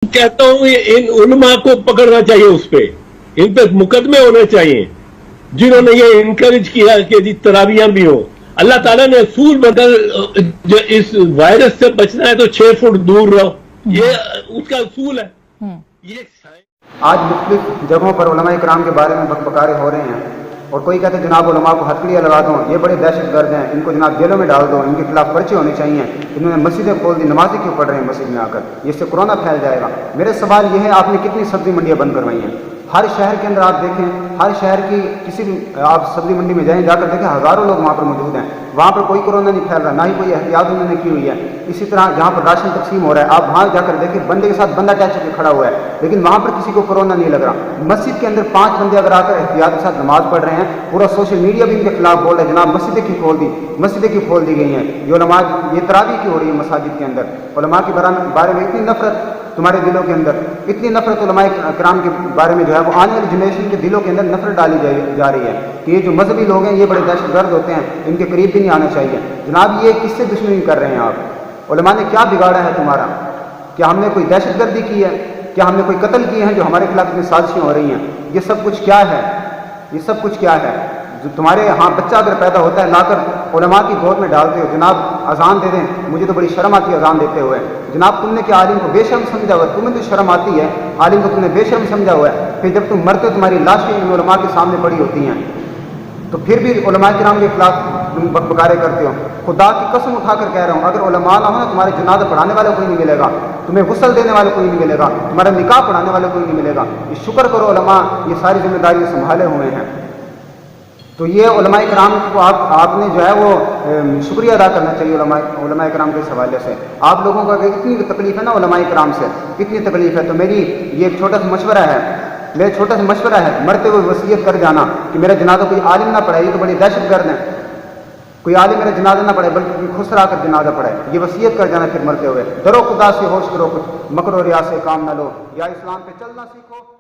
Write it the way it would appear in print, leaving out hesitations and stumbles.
कहता हूं इन उलमा को पकड़ना चाहिए, उस पे इन पे मुकदमे होने चाहिए जिन्होंने ये इनकरेज किया कि जी तरावियां भी हो। अल्लाह ताला ने असूल बदल, इस वायरस से बचना है तो 6 फुट दूर रहो, ये उसका असूल है। ये आज मुख्तलिफ जगहों पर उलमा इकराम के बारे में बकबकारे हो रहे हैं और कोई कहते हैं जनाब उलमा को हथकड़ियाँ लगा दो, ये बड़े दहशत गर्द हैं, इनको जनाब जेलों में डाल दो, इनके खिलाफ पर्चे होने चाहिए, इन्होंने मस्जिदें खोल दी, नमाज़ें क्यों पढ़ रहे हैं मस्जिद में आकर, इससे कोरोना फैल जाएगा। मेरे सवाल ये है, आपने कितनी सब्जी मंडियाँ बंद करवाई हैं? हर शहर के अंदर आप देखें, हर शहर की किसी भी आप सब्जी मंडी में जाएं, जाकर देखें हज़ारों लोग वहाँ पर मौजूद हैं, वहाँ पर कोई कोरोना नहीं फैल रहा, ना ही कोई एहतियात उन्होंने की हुई है। इसी तरह जहाँ पर राशन तकसीम हो रहा है, आप वहाँ जाकर देखें बंदे के साथ बंदा अटैच होकर खड़ा हुआ है, लेकिन वहाँ पर किसी को कोरोना नहीं लग रहा। मस्जिद के अंदर 5 बंदे अगर आकर एहतियात के साथ नमाज पढ़ रहे हैं, पूरा सोशल मीडिया भी इनके खिलाफ बोल रहा है, जनाब मस्जिदें क्यों खोल दी, मस्जिदें क्यों खोल दी गई हैं, ये तरावी क्यों हो रही है मसाजिद के अंदर। उलमा के बारे में इतनी नफरत तुम्हारे दिलों के अंदर, इतनी नफरत उलमा किराम के बारे में जो है वो आने वाली जनरेशन के दिलों के अंदर नफरत डाली जा रही है कि ये जो मजहबी लोग हैं ये बड़े दहशतगर्द होते हैं, इनके करीब भी नहीं आना चाहिए। जनाब ये किससे दुश्मनी कर रहे हैं आप? उलमा ने क्या बिगाड़ा है तुम्हारा? क्या हमने कोई दहशतगर्दी की है? क्या हमने कोई कत्ल किए हैं जो हमारे खिलाफ इतनी साजिशें हो रही हैं? ये सब कुछ क्या है? ये सब कुछ क्या है? जो तुम्हारे यहाँ बच्चा अगर पैदा होता है लाकर उलमा की गोद में डालते हो, जनाब अजान दे दें, मुझे तो बड़ी शर्म आती है अजान देते हुए। जनाब तुमने क्या आलिम को बेशर्म समझा हुआ है? तुम्हें तो शर्म आती है, आलिम को तुमने बेशर्म समझा हुआ है। फिर जब तुम मरते हो तुम्हारी लाशें इन उलमा के सामने पड़ी होती हैं, तो फिर भी उलमा किराम के खिलाफ तुम बकबकारे करते हो। खुदा की कसम उठाकर कह रहा हूँ, अगर उलमा ना हो ना, तुम्हारे जनाजा पढ़ाने वाला कोई नहीं मिलेगा, तुम्हें गुस्ल देने वाला कोई नहीं मिलेगा, तुम्हारा निकाह पढ़ाने वाला कोई नहीं मिलेगा। ये शुक्र करो उलमा ये सारी जिम्मेदारी संभाले हुए हैं। तो ये उलमा इकराम को आपने जो है वो शुक्रिया अदा करना चाहिए उलमा इकराम के इस हवाले से। आप लोगों को अगर इतनी तकलीफ है ना उलमा इकराम से, इतनी तकलीफ है, तो मेरी ये एक छोटा सा मशवरा है, मेरा छोटा सा मशवरा है, मरते हुए वसीयत कर जाना कि मेरा जनाजा कोई आलिम ना पढ़े, ये तो बड़ी दहशतगर्द है, कोई आलिम मेरा जनाजा ना पढ़े बल्कि खुसरा कर जनाजा पढ़े, ये वसीयत कर जाना फिर मरते हुए। डरो खुदा से, होश करो, कुछ मकरो रिया से काम ना लो, या इस्लाम पे चलना सीखो।